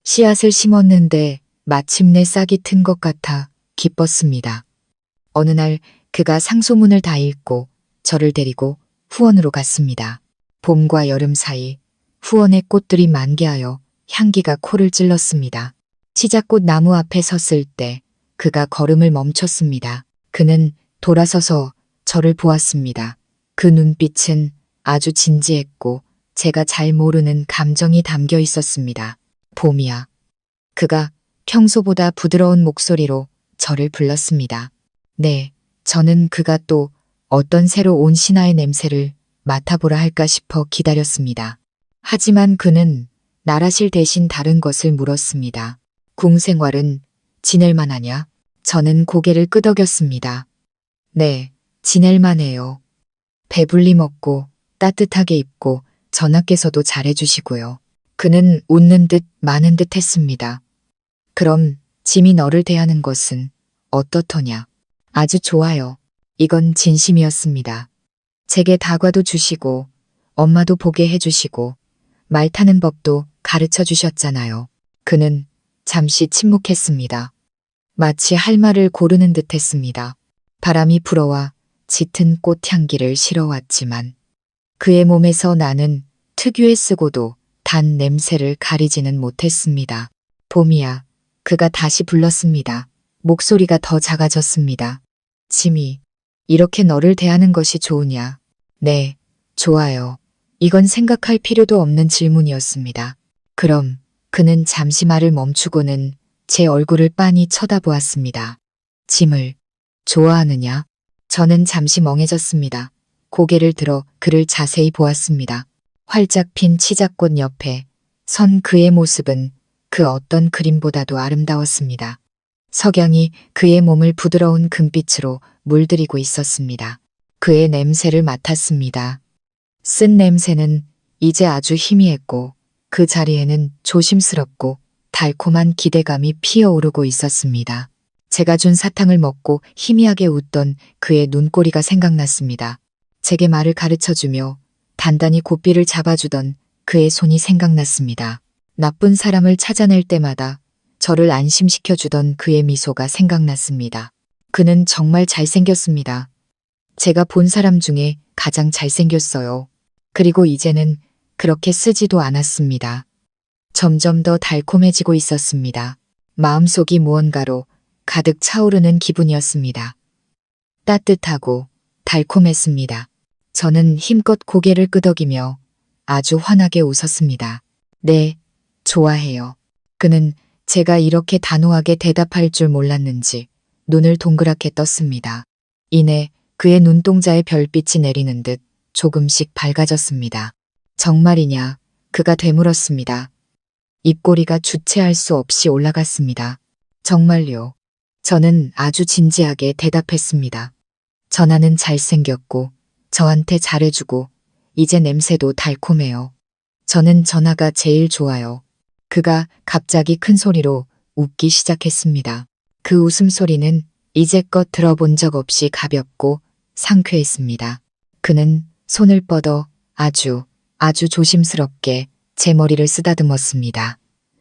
씨앗을 심었는데 마침내 싹이 튼 것 같아 기뻤습니다. 어느 날 그가 상소문을 다 읽고 저를 데리고 후원으로 갔습니다. 봄과 여름 사이 후원의 꽃들이 만개하여 향기가 코를 찔렀습니다. 시작꽃 나무 앞에 섰을 때 그가 걸음을 멈췄습니다. 그는 돌아서서 저를 보았습니다. 그 눈빛은 아주 진지했고 제가 잘 모르는 감정이 담겨 있었습니다. 봄이야. 그가 평소보다 부드러운 목소리로 저를 불렀습니다. 네, 저는 그가 또 어떤 새로 온 신화의 냄새를 맡아보라 할까 싶어 기다렸습니다. 하지만 그는 나라실 대신 다른 것을 물었습니다. 궁 생활은 지낼만 하냐? 저는 고개를 끄덕였습니다. 네, 지낼만 해요. 배불리 먹고 따뜻하게 입고 전하께서도 잘해주시고요. 그는 웃는 듯 마는 듯 했습니다. 그럼 짐이 너를 대하는 것은 어떻더냐? 아주 좋아요. 이건 진심이었습니다. 제게 다과도 주시고 엄마도 보게 해주시고 말 타는 법도 가르쳐 주셨잖아요. 그는 잠시 침묵했습니다. 마치 할 말을 고르는 듯 했습니다. 바람이 불어와 짙은 꽃향기를 실어왔지만 그의 몸에서 나는 특유의 쓰고도 단 냄새를 가리지는 못했습니다. 봄이야. 그가 다시 불렀습니다. 목소리가 더 작아졌습니다. 짐이 이렇게 너를 대하는 것이 좋으냐? 네, 좋아요. 이건 생각할 필요도 없는 질문이었습니다. 그럼 그는 잠시 말을 멈추고는 제 얼굴을 빤히 쳐다보았습니다. 짐을 좋아하느냐? 저는 잠시 멍해졌습니다. 고개를 들어 그를 자세히 보았습니다. 활짝 핀 치자꽃 옆에 선 그의 모습은 그 어떤 그림보다도 아름다웠습니다. 석양이 그의 몸을 부드러운 금빛으로 물들이고 있었습니다. 그의 냄새를 맡았습니다. 쓴 냄새는 이제 아주 희미했고 그 자리에는 조심스럽고 달콤한 기대감이 피어오르고 있었습니다. 제가 준 사탕을 먹고 희미하게 웃던 그의 눈꼬리가 생각났습니다. 제게 말을 가르쳐주며 단단히 고삐를 잡아주던 그의 손이 생각났습니다. 나쁜 사람을 찾아낼 때마다 저를 안심시켜주던 그의 미소가 생각났습니다. 그는 정말 잘생겼습니다. 제가 본 사람 중에 가장 잘생겼어요. 그리고 이제는 그렇게 쓰지도 않았습니다. 점점 더 달콤해지고 있었습니다. 마음속이 무언가로 가득 차오르는 기분이었습니다. 따뜻하고 달콤했습니다. 저는 힘껏 고개를 끄덕이며 아주 환하게 웃었습니다. 네, 좋아해요. 그는 제가 이렇게 단호하게 대답할 줄 몰랐는지 눈을 동그랗게 떴습니다. 이내 그의 눈동자에 별빛이 내리는 듯 조금씩 밝아졌습니다. 정말이냐? 그가 되물었습니다. 입꼬리가 주체할 수 없이 올라갔습니다. 정말요. 저는 아주 진지하게 대답했습니다. 전하는 잘생겼고 저한테 잘해주고 이제 냄새도 달콤해요. 저는 전하가 제일 좋아요. 그가 갑자기 큰 소리로 웃기 시작했습니다. 그 웃음소리는 이제껏 들어본 적 없이 가볍고 상쾌했습니다. 그는 손을 뻗어 아주 조심스럽게 제 머리를 쓰다듬었습니다.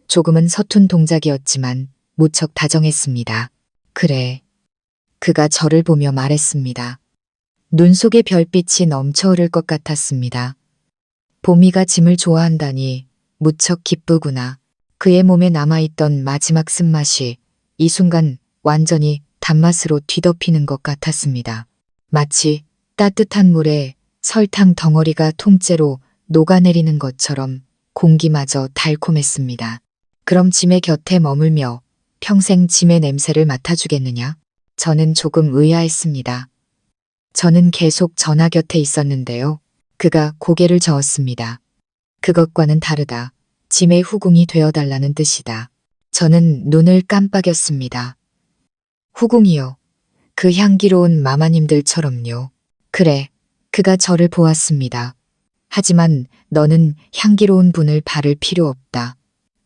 조금은 서툰 동작이었지만 무척 다정했습니다. 그래. 그가 저를 보며 말했습니다. 눈 속에 별빛이 넘쳐흐를 것 같았습니다. 봄이가 짐을 좋아한다니 무척 기쁘구나. 그의 몸에 남아있던 마지막 쓴맛이 이 순간 완전히 단맛으로 뒤덮이는 것 같았습니다. 마치 따뜻한 물에 설탕 덩어리가 통째로 녹아내리는 것처럼 공기마저 달콤했습니다. 그럼 짐의 곁에 머물며 평생 짐의 냄새를 맡아주겠느냐? 저는 조금 의아했습니다. 저는 계속 전하 곁에 있었는데요. 그가 고개를 저었습니다. 그것과는 다르다. 짐의 후궁이 되어달라는 뜻이다. 저는 눈을 깜빡였습니다. 후궁이요. 그 향기로운 마마님들처럼요. 그래, 그가 저를 보았습니다. 하지만 너는 향기로운 분을 바를 필요 없다.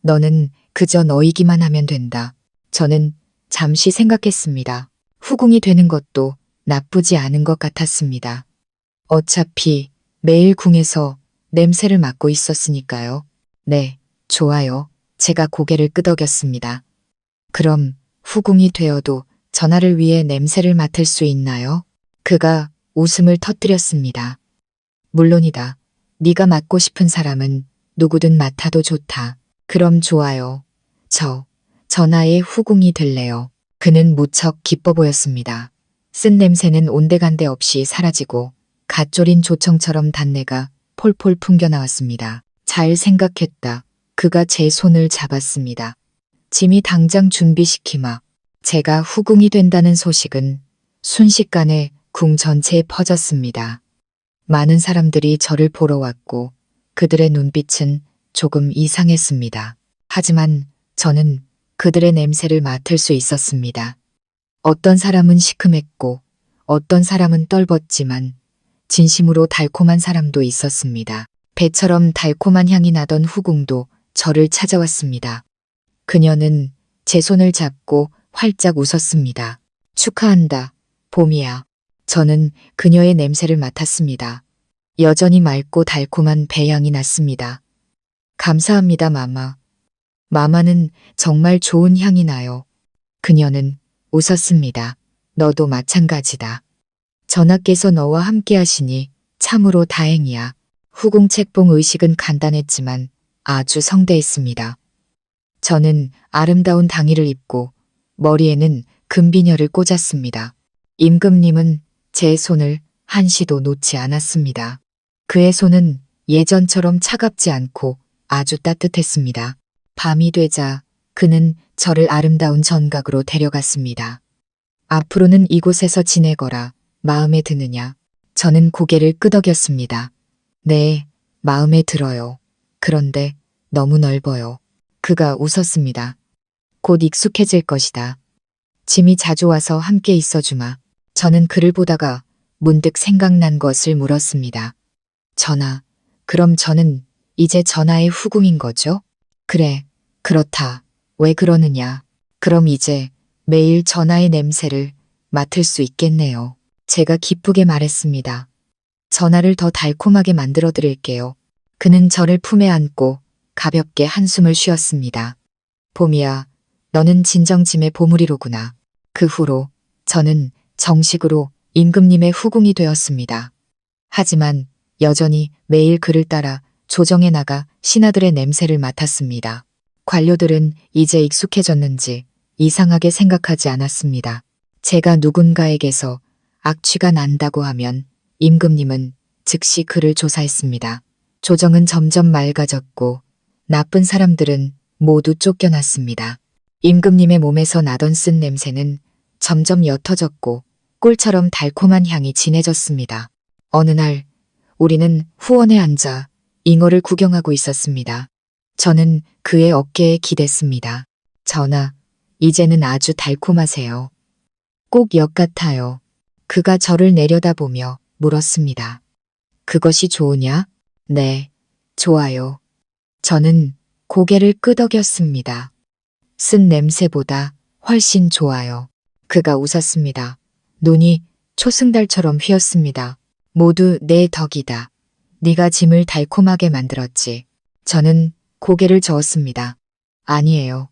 너는 그저 너이기만 하면 된다. 저는 잠시 생각했습니다. 후궁이 되는 것도 나쁘지 않은 것 같았습니다. 어차피 매일 궁에서 냄새를 맡고 있었으니까요. 네, 좋아요. 제가 고개를 끄덕였습니다. 그럼 후궁이 되어도 전하를 위해 냄새를 맡을 수 있나요? 그가 웃음을 터뜨렸습니다. 물론이다. 네가 맡고 싶은 사람은 누구든 맡아도 좋다. 그럼 좋아요. 전하의 후궁이 될래요. 그는 무척 기뻐 보였습니다. 쓴 냄새는 온데간데 없이 사라지고 갓 졸인 조청처럼 단내가 폴폴 풍겨나왔습니다. 잘 생각했다. 그가 제 손을 잡았습니다. 짐이 당장 준비시키마. 제가 후궁이 된다는 소식은 순식간에 궁 전체에 퍼졌습니다. 많은 사람들이 저를 보러 왔고 그들의 눈빛은 조금 이상했습니다. 하지만 저는 그들의 냄새를 맡을 수 있었습니다. 어떤 사람은 시큼했고 어떤 사람은 떨벗지만 진심으로 달콤한 사람도 있었습니다. 배처럼 달콤한 향이 나던 후궁도 저를 찾아왔습니다. 그녀는 제 손을 잡고 활짝 웃었습니다. 축하한다, 봄이야. 저는 그녀의 냄새를 맡았습니다. 여전히 맑고 달콤한 배향이 났습니다. 감사합니다, 마마. 마마는 정말 좋은 향이 나요. 그녀는 웃었습니다. 너도 마찬가지다. 전하께서 너와 함께 하시니 참으로 다행이야. 후궁 책봉 의식은 간단했지만 아주 성대했습니다. 저는 아름다운 당의를 입고 머리에는 금비녀를 꽂았습니다. 임금님은 제 손을 한시도 놓지 않았습니다. 그의 손은 예전처럼 차갑지 않고 아주 따뜻했습니다. 밤이 되자 그는 저를 아름다운 전각으로 데려갔습니다. 앞으로는 이곳에서 지내거라. 마음에 드느냐? 저는 고개를 끄덕였습니다. 네, 마음에 들어요. 그런데 너무 넓어요. 그가 웃었습니다. 곧 익숙해질 것이다. 짐이 자주 와서 함께 있어주마. 저는 그를 보다가 문득 생각난 것을 물었습니다. 전하, 그럼 저는 이제 전하의 후궁인 거죠? 그래, 그렇다. 왜 그러느냐? 그럼 이제 매일 전하의 냄새를 맡을 수 있겠네요. 제가 기쁘게 말했습니다. 전하를 더 달콤하게 만들어 드릴게요. 그는 저를 품에 안고 가볍게 한숨을 쉬었습니다. 봄이야, 너는 진정 짐의 보물이로구나. 그 후로 저는 정식으로 임금님의 후궁이 되었습니다. 하지만 여전히 매일 그를 따라 조정에 나가 신하들의 냄새를 맡았습니다. 관료들은 이제 익숙해졌는지 이상하게 생각하지 않았습니다. 제가 누군가에게서 악취가 난다고 하면 임금님은 즉시 그를 조사했습니다. 조정은 점점 맑아졌고 나쁜 사람들은 모두 쫓겨났습니다. 임금님의 몸에서 나던 쓴 냄새는 점점 옅어졌고 꿀처럼 달콤한 향이 진해졌습니다. 어느 날 우리는 후원에 앉아 잉어를 구경하고 있었습니다. 저는 그의 어깨에 기댔습니다. 전하, 이제는 아주 달콤하세요. 꼭 역 같아요. 그가 저를 내려다보며 물었습니다. 그것이 좋으냐? 네, 좋아요. 저는 고개를 끄덕였습니다. 쓴 냄새보다 훨씬 좋아요. 그가 웃었습니다. 눈이 초승달처럼 휘었습니다. 모두 내 덕이다. 네가 짐을 달콤하게 만들었지. 저는 고개를 저었습니다. 아니에요.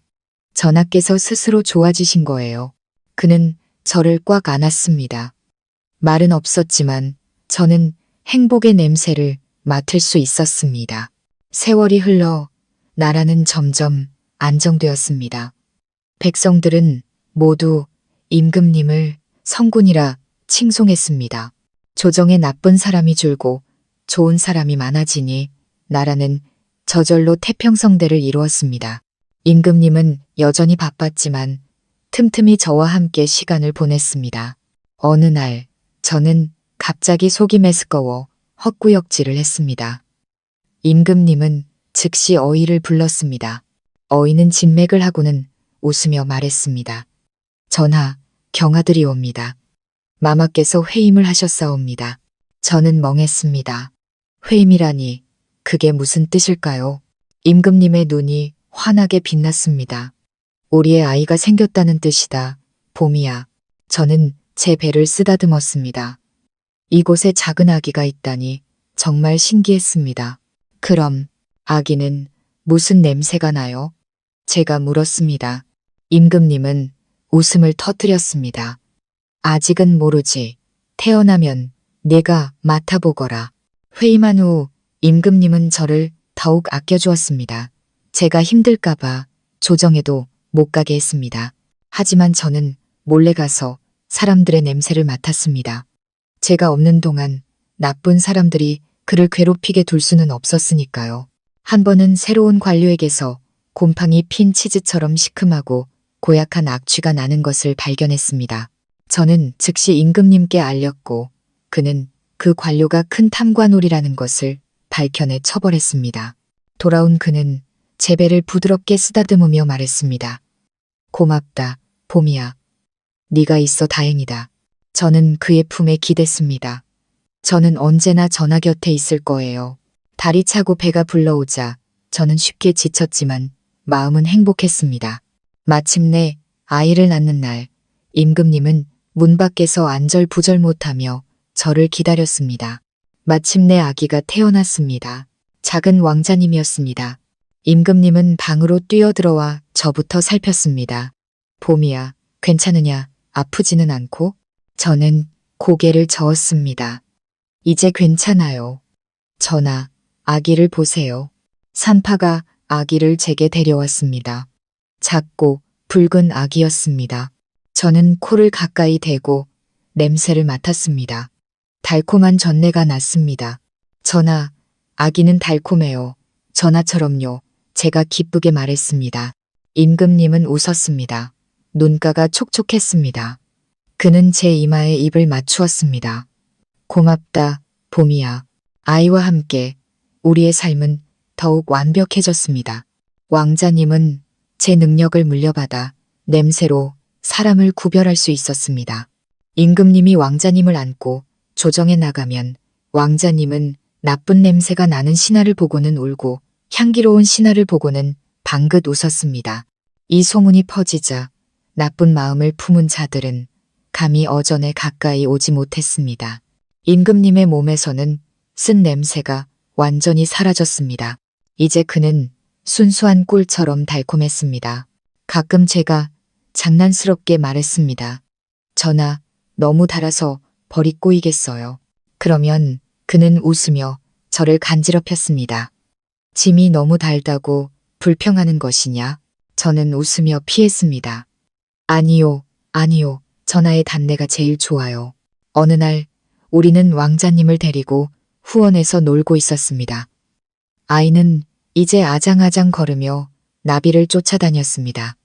전하께서 스스로 좋아지신 거예요. 그는 저를 꽉 안았습니다. 말은 없었지만 저는 행복의 냄새를 맡을 수 있었습니다. 세월이 흘러 나라는 점점 안정되었습니다. 백성들은 모두 임금님을 성군이라 칭송했습니다. 조정에 나쁜 사람이 줄고 좋은 사람이 많아지니 나라는 저절로 태평성대를 이루었습니다. 임금님은 여전히 바빴지만 틈틈이 저와 함께 시간을 보냈습니다. 어느 날 저는 갑자기 속이 메스꺼워 헛구역질을 했습니다. 임금님은 즉시 어이를 불렀습니다. 어이는 진맥을 하고는 웃으며 말했습니다. 전하, 경하드리옵니다. 마마께서 회임을 하셨사옵니다. 저는 멍했습니다. 회임이라니 그게 무슨 뜻일까요? 임금님의 눈이 환하게 빛났습니다. 우리의 아이가 생겼다는 뜻이다. 봄이야. 저는 제 배를 쓰다듬었습니다. 이곳에 작은 아기가 있다니 정말 신기했습니다. 그럼 아기는 무슨 냄새가 나요? 제가 물었습니다. 임금님은 웃음을 터뜨렸습니다. 아직은 모르지. 태어나면 내가 맡아보거라. 회임한 후 임금님은 저를 더욱 아껴주었습니다. 제가 힘들까봐 조정에도 못 가게 했습니다. 하지만 저는 몰래 가서 사람들의 냄새를 맡았습니다. 제가 없는 동안 나쁜 사람들이 그를 괴롭히게 둘 수는 없었으니까요. 한 번은 새로운 관료에게서 곰팡이 핀 치즈처럼 시큼하고 고약한 악취가 나는 것을 발견했습니다. 저는 즉시 임금님께 알렸고 그는 그 관료가 큰 탐관오리라는 것을 밝혀내 처벌했습니다. 돌아온 그는 제 배를 부드럽게 쓰다듬으며 말했습니다. 고맙다, 봄이야. 네가 있어 다행이다. 저는 그의 품에 기댔습니다. 저는 언제나 전하 곁에 있을 거예요. 달이 차고 배가 불러오자 저는 쉽게 지쳤지만 마음은 행복했습니다. 마침내 아이를 낳는 날 임금님은 문 밖에서 안절부절 못하며 저를 기다렸습니다. 마침내 아기가 태어났습니다. 작은 왕자님이었습니다. 임금님은 방으로 뛰어들어와 저부터 살폈습니다. 봄이야, 괜찮으냐? 아프지는 않고? 저는 고개를 저었습니다. 이제 괜찮아요. 전하, 아기를 보세요. 산파가 아기를 제게 데려왔습니다. 작고 붉은 아기였습니다. 저는 코를 가까이 대고 냄새를 맡았습니다. 달콤한 전내가 났습니다. 전하, 아기는 달콤해요. 전하처럼요. 제가 기쁘게 말했습니다. 임금님은 웃었습니다. 눈가가 촉촉했습니다. 그는 제 이마에 입을 맞추었습니다. 고맙다, 봄이야. 아이와 함께 우리의 삶은 더욱 완벽해졌습니다. 왕자님은 제 능력을 물려받아 냄새로 사람을 구별할 수 있었습니다. 임금님이 왕자님을 안고 조정에 나가면 왕자님은 나쁜 냄새가 나는 신하를 보고는 울고 향기로운 신하를 보고는 방긋 웃었습니다. 이 소문이 퍼지자 나쁜 마음을 품은 자들은 감히 어전에 가까이 오지 못했습니다. 임금님의 몸에서는 쓴 냄새가 완전히 사라졌습니다. 이제 그는 순수한 꿀처럼 달콤했습니다. 가끔 제가 장난스럽게 말했습니다. 전하, 너무 달아서 벌이 꼬이겠어요. 그러면 그는 웃으며 저를 간지럽혔습니다. 짐이 너무 달다고 불평하는 것이냐? 저는 웃으며 피했습니다. 아니요, 아니요. 전하의 단내가 제일 좋아요. 어느 날 우리는 왕자님을 데리고 후원에서 놀고 있었습니다. 아이는 이제 아장아장 걸으며 나비를 쫓아다녔습니다.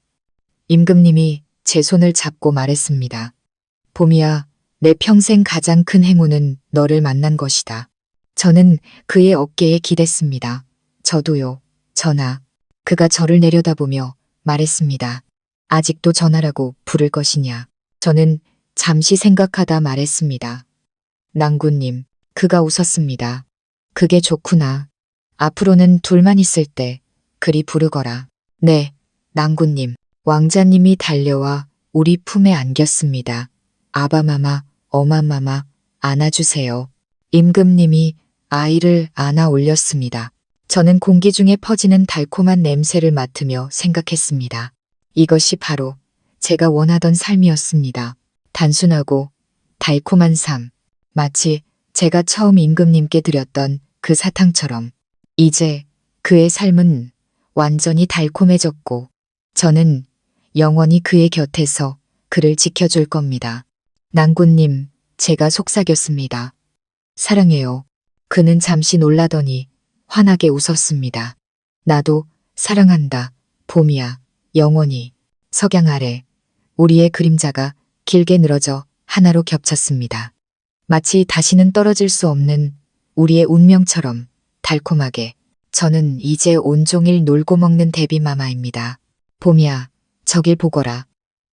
임금님이 제 손을 잡고 말했습니다. 봄이야, 내 평생 가장 큰 행운은 너를 만난 것이다. 저는 그의 어깨에 기댔습니다. 저도요, 전하. 그가 저를 내려다보며 말했습니다. 아직도 전하라고 부를 것이냐. 저는 잠시 생각하다 말했습니다. 낭군님, 그가 웃었습니다. 그게 좋구나. 앞으로는 둘만 있을 때 그리 부르거라. 네, 낭군님. 왕자님이 달려와 우리 품에 안겼습니다. 아바마마, 어마마마, 안아주세요. 임금님이 아이를 안아 올렸습니다. 저는 공기 중에 퍼지는 달콤한 냄새를 맡으며 생각했습니다. 이것이 바로 제가 원하던 삶이었습니다. 단순하고 달콤한 삶. 마치 제가 처음 임금님께 드렸던 그 사탕처럼. 이제 그의 삶은 완전히 달콤해졌고 저는 영원히 그의 곁에서 그를 지켜줄 겁니다. 낭군님, 제가 속삭였습니다. 사랑해요. 그는 잠시 놀라더니 환하게 웃었습니다. 나도 사랑한다, 봄이야, 영원히. 석양 아래 우리의 그림자가 길게 늘어져 하나로 겹쳤습니다. 마치 다시는 떨어질 수 없는 우리의 운명처럼 달콤하게. 저는 이제 온종일 놀고 먹는 데뷔마마입니다. 봄이야, 저길 보거라.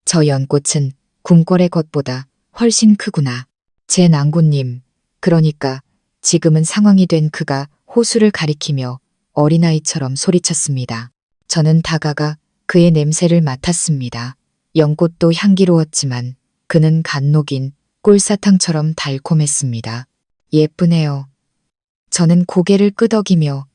저 연꽃은 궁궐의 것보다 훨씬 크구나. 제 낭군님, 그러니까 지금은 상황이 된 그가 호수를 가리키며 어린아이처럼 소리쳤습니다. 저는 다가가 그의 냄새를 맡았습니다. 연꽃도 향기로웠지만 그는 갓 녹인 꿀사탕처럼 달콤했습니다. 예쁘네요. 저는 고개를 끄덕이며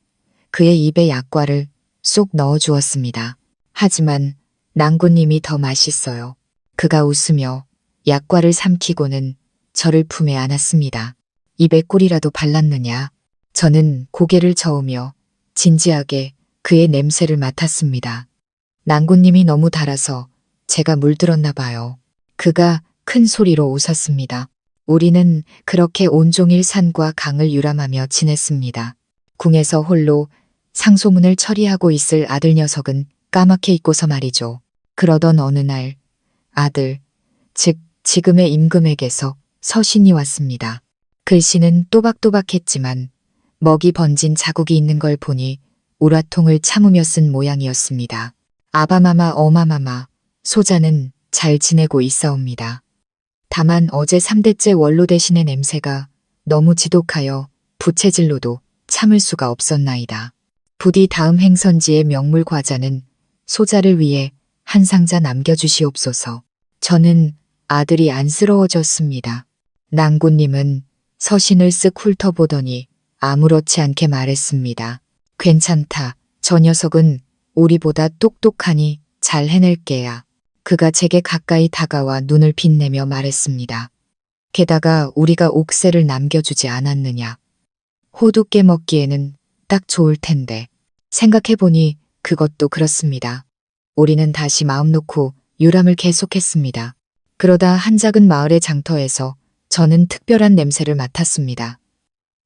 그의 입에 약과를 쏙 넣어주었습니다. 하지만 낭군님이 더 맛있어요. 그가 웃으며 약과를 삼키고는 저를 품에 안았습니다. 입에 꿀이라도 발랐느냐? 저는 고개를 저으며 진지하게 그의 냄새를 맡았습니다. 낭군님이 너무 달아서 제가 물들었나 봐요. 그가 큰 소리로 웃었습니다. 우리는 그렇게 온종일 산과 강을 유람하며 지냈습니다. 궁에서 홀로 상소문을 처리하고 있을 아들 녀석은 까맣게 잊고서 말이죠. 그러던 어느 날 아들, 즉 지금의 임금에게서 서신이 왔습니다. 글씨는 또박또박했지만 먹이 번진 자국이 있는 걸 보니 우라통을 참으며 쓴 모양이었습니다. 아바마마 어마마마, 소자는 잘 지내고 있사옵니다. 다만 어제 3대째 원로 대신의 냄새가 너무 지독하여 부채질로도 참을 수가 없었나이다. 부디 다음 행선지의 명물 과자는 소자를 위해 한 상자 남겨주시옵소서. 저는 아들이 안쓰러워졌습니다. 낭군님은 서신을 쓱 훑어보더니 아무렇지 않게 말했습니다. 괜찮다. 저 녀석은 우리보다 똑똑하니 잘 해낼게야. 그가 제게 가까이 다가와 눈을 빛내며 말했습니다. 게다가 우리가 옥새를 남겨주지 않았느냐. 호두 깨먹기에는 딱 좋을 텐데. 생각해보니 그것도 그렇습니다. 우리는 다시 마음 놓고 유람을 계속했습니다. 그러다 한 작은 마을의 장터에서 저는 특별한 냄새를 맡았습니다.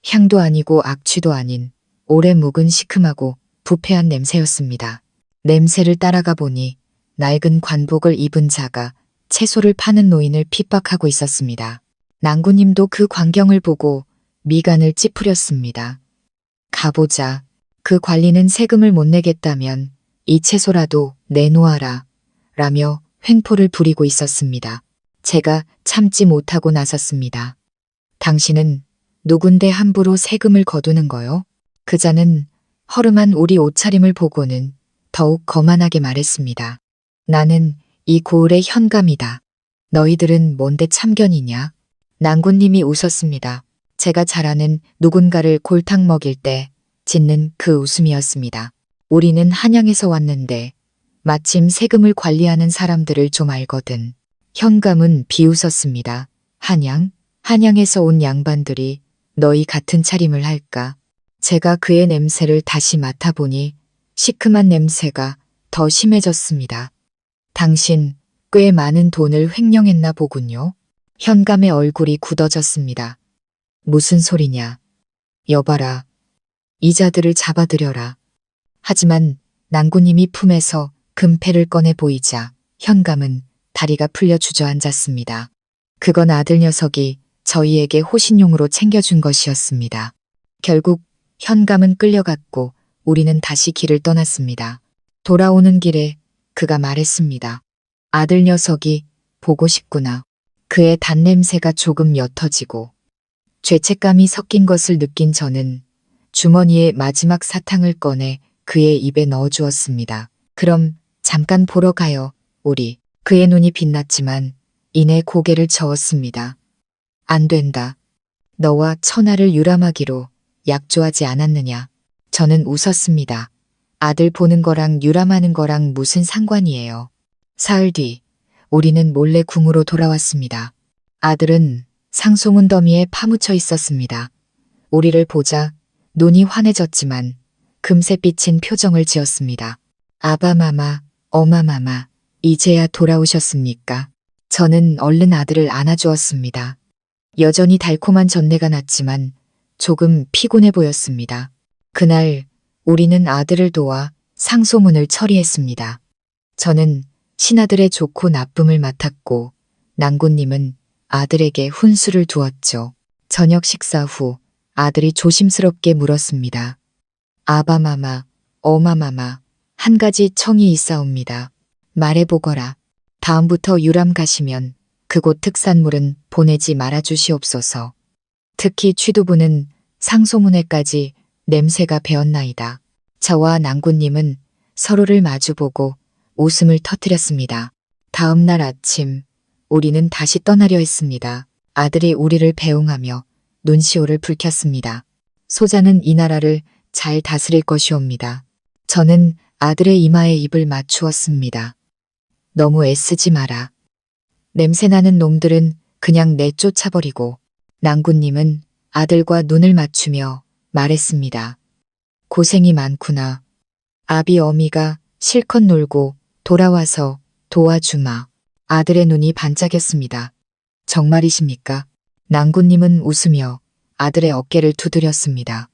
향도 아니고 악취도 아닌 오래 묵은 시큼하고 부패한 냄새였습니다. 냄새를 따라가 보니 낡은 관복을 입은 자가 채소를 파는 노인을 핍박하고 있었습니다. 낭구님도 그 광경을 보고 미간을 찌푸렸습니다. 가보자. 그 관리는 세금을 못 내겠다면 이 채소라도 내놓아라. 라며 횡포를 부리고 있었습니다. 제가 참지 못하고 나섰습니다. 당신은 누군데 함부로 세금을 거두는 거요? 그 자는 허름한 우리 옷차림을 보고는 더욱 거만하게 말했습니다. 나는 이 고을의 현감이다. 너희들은 뭔데 참견이냐? 낭군님이 웃었습니다. 제가 잘 아는 누군가를 골탕 먹일 때 짓는 그 웃음이었습니다. 우리는 한양에서 왔는데 마침 세금을 관리하는 사람들을 좀 알거든. 현감은 비웃었습니다. 한양? 한양에서 온 양반들이 너희 같은 차림을 할까? 제가 그의 냄새를 다시 맡아보니 시큼한 냄새가 더 심해졌습니다. 당신 꽤 많은 돈을 횡령했나 보군요. 현감의 얼굴이 굳어졌습니다. 무슨 소리냐. 여봐라. 이자들을 잡아들여라. 하지만 낭구님이 품에서 금패를 꺼내 보이자 현감은 다리가 풀려 주저앉았습니다. 그건 아들 녀석이 저희에게 호신용으로 챙겨준 것이었습니다. 결국 현감은 끌려갔고 우리는 다시 길을 떠났습니다. 돌아오는 길에 그가 말했습니다. 아들 녀석이 보고 싶구나. 그의 단냄새가 조금 옅어지고 죄책감이 섞인 것을 느낀 저는 주머니에 마지막 사탕을 꺼내 그의 입에 넣어주었습니다. 그럼 잠깐 보러 가요, 우리. 그의 눈이 빛났지만 이내 고개를 저었습니다. 안 된다. 너와 천하를 유람하기로 약조하지 않았느냐. 저는 웃었습니다. 아들 보는 거랑 유람하는 거랑 무슨 상관이에요. 사흘 뒤 우리는 몰래 궁으로 돌아왔습니다. 아들은 상소문 더미에 파묻혀 있었습니다. 우리를 보자 눈이 환해졌지만 금세 비친 표정을 지었습니다. 아바마마, 어마마마, 이제야 돌아오셨습니까? 저는 얼른 아들을 안아주었습니다. 여전히 달콤한 전내가 났지만 조금 피곤해 보였습니다. 그날 우리는 아들을 도와 상소문을 처리했습니다. 저는 신하들의 좋고 나쁨을 맡았고 낭군님은 아들에게 훈수를 두었죠. 저녁 식사 후 아들이 조심스럽게 물었습니다. 아바마마, 어마마마, 한 가지 청이 있사옵니다. 말해보거라. 다음부터 유람 가시면 그곳 특산물은 보내지 말아주시옵소서. 특히 취두부는 상소문회까지 냄새가 배었나이다. 저와 낭군님은 서로를 마주보고 웃음을 터뜨렸습니다. 다음 날 아침 우리는 다시 떠나려 했습니다. 아들이 우리를 배웅하며 눈시울을 붉혔습니다. 소자는 이 나라를 잘 다스릴 것이옵니다. 저는 아들의 이마에 입을 맞추었습니다. 너무 애쓰지 마라. 냄새나는 놈들은 그냥 내쫓아버리고 낭군님은 아들과 눈을 맞추며 말했습니다. 고생이 많구나. 아비 어미가 실컷 놀고 돌아와서 도와주마. 아들의 눈이 반짝였습니다. 정말이십니까? 낭군님은 웃으며 아들의 어깨를 두드렸습니다.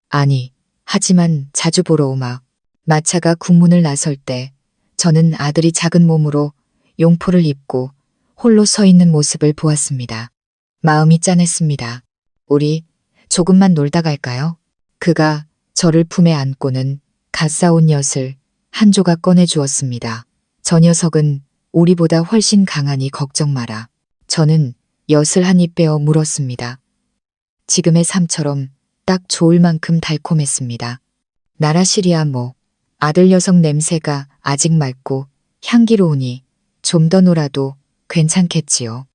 아니, 하지만 자주 보러 오마. 마차가 국문을 나설 때 저는 아들이 작은 몸으로 용포를 입고 홀로 서 있는 모습을 보았습니다. 마음이 짠했습니다. 우리 조금만 놀다 갈까요? 그가 저를 품에 안고는 갓 사온 엿을 한 조각 꺼내 주었습니다. 저 녀석은 우리보다 훨씬 강하니 걱정 마라. 저는 엿을 한 입 빼어 물었습니다. 지금의 삶처럼 딱 좋을 만큼 달콤했습니다. 나라시리아 뭐 아들 녀석 냄새가 아직 맑고 향기로우니 좀 더 놀아도 괜찮겠지요.